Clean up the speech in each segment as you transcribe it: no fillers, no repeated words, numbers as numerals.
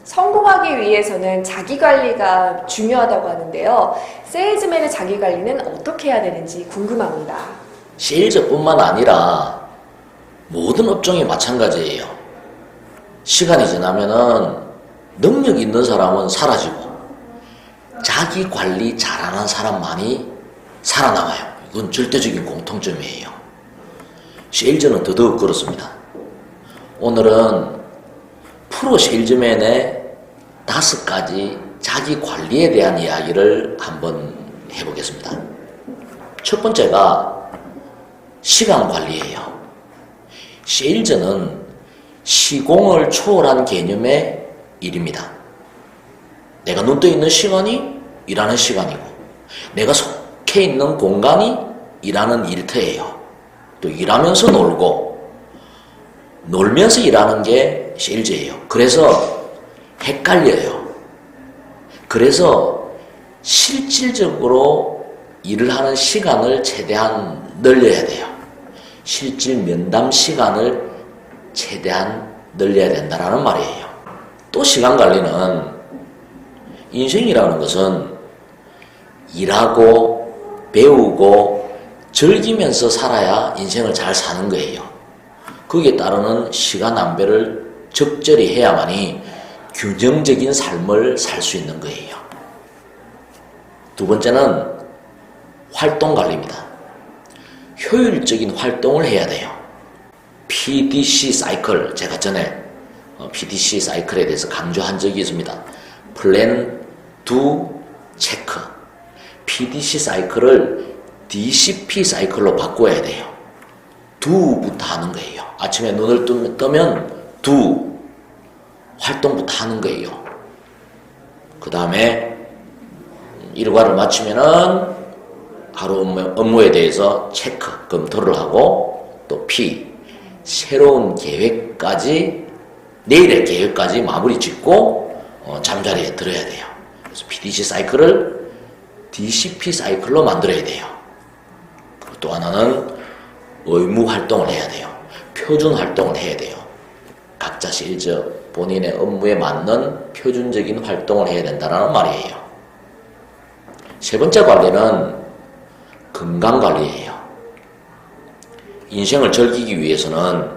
성공하기 위해서는 자기관리가 중요하다고 하는데요. 세일즈맨의 자기관리는 어떻게 해야 되는지 궁금합니다. 세일즈뿐만 아니라 모든 업종이 마찬가지예요. 시간이 지나면은 능력 있는 사람은 사라지고 자기 관리 잘하는 사람만이 살아남아요. 이건 절대적인 공통점이에요. 세일즈는 더더욱 그렇습니다. 오늘은 프로 세일즈맨의 5가지 자기 관리에 대한 이야기를 한번 해보겠습니다. 첫 번째가 시간 관리예요. 세일즈는 시공을 초월한 개념의 일입니다. 내가 눈 떠 있는 시간이 일하는 시간이고 내가 속해 있는 공간이 일하는 일터예요. 또 일하면서 놀고 놀면서 일하는 게 세일즈예요. 그래서 헷갈려요. 그래서 실질적으로 일을 하는 시간을 최대한 늘려야 돼요. 실질 면담 시간을 최대한 늘려야 된다는 말이에요. 또 시간 관리는 인생이라는 것은 일하고 배우고 즐기면서 살아야 인생을 잘 사는 거예요. 거기에 따르는 시간 안배를 적절히 해야만이 균형적인 삶을 살 수 있는 거예요. 두 번째는 활동 관리입니다. 효율적인 활동을 해야 돼요. PDC 사이클, 제가 전에 PDC 사이클에 대해서 강조한 적이 있습니다. 플랜, 두, 체크. PDC 사이클을 DCP 사이클로 바꿔야 돼요. 두부터 하는 거예요. 아침에 눈을 뜨면 두, 활동부터 하는 거예요. 그 다음에 일과를 마치면은 하루 업무에 대해서 체크, 검토를 하고 또 P, 새로운 계획까지, 내일의 계획까지 마무리 짓고 잠자리에 들어야 돼요. 그래서 PDC 사이클을 DCP 사이클로 만들어야 돼요. 그리고 또 하나는 의무 활동을 해야 돼요. 표준 활동을 해야 돼요. 각자 세일즈 본인의 업무에 맞는 표준적인 활동을 해야 된다는 말이에요. 세 번째 관리는 건강관리예요. 인생을 즐기기 위해서는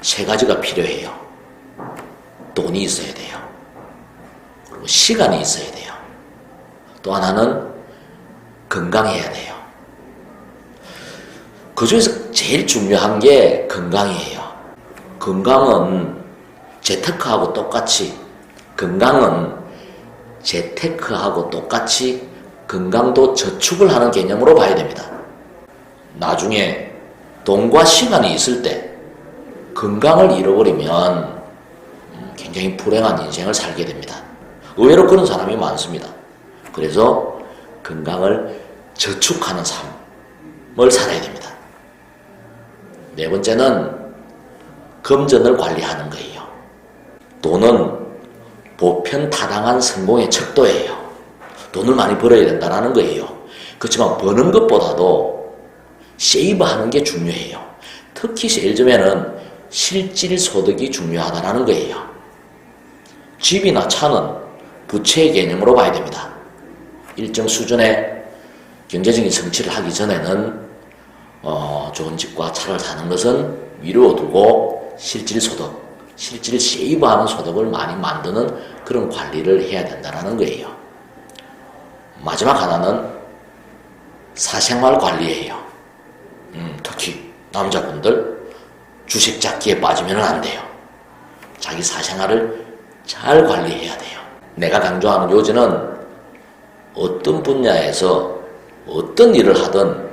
3가지가 필요해요. 돈이 있어야 돼요. 그리고 시간이 있어야 돼요. 또 하나는 건강해야 돼요. 그 중에서 제일 중요한 게 건강이에요. 건강은 재테크하고 똑같이 건강도 저축을 하는 개념으로 봐야 됩니다. 나중에 돈과 시간이 있을 때 건강을 잃어버리면 굉장히 불행한 인생을 살게 됩니다. 의외로 그런 사람이 많습니다. 그래서 건강을 저축하는 삶을 살아야 됩니다. 네 번째는 금전을 관리하는 거예요. 돈은 보편타당한 성공의 척도예요. 돈을 많이 벌어야 된다는 거예요. 그렇지만 버는 것보다도 세이브하는 게 중요해요. 특히 세일즈맨은 실질 소득이 중요하다는 거예요. 집이나 차는 부채의 개념으로 봐야 됩니다. 일정 수준의 경제적인 성취를 하기 전에는 좋은 집과 차를 사는 것은 미루어두고 실질 소득, 실질 세이브하는 소득을 많이 만드는 그런 관리를 해야 된다는 거예요. 마지막 하나는 사생활 관리예요. 특히 남자분들 주식 잡기에 빠지면 안 돼요. 자기 사생활을 잘 관리해야 돼요. 내가 강조하는 요지는 어떤 분야에서 어떤 일을 하든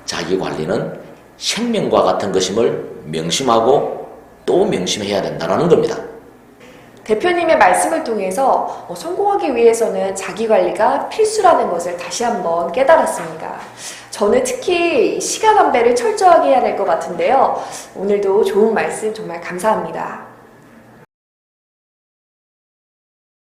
자기 관리는 생명과 같은 것임을 명심하고 또 명심해야 된다는 겁니다. 대표님의 말씀을 통해서 성공하기 위해서는 자기관리가 필수라는 것을 다시 한번 깨달았습니다. 저는 특히 시간 안배를 철저하게 해야 될 것 같은데요. 오늘도 좋은 말씀 정말 감사합니다.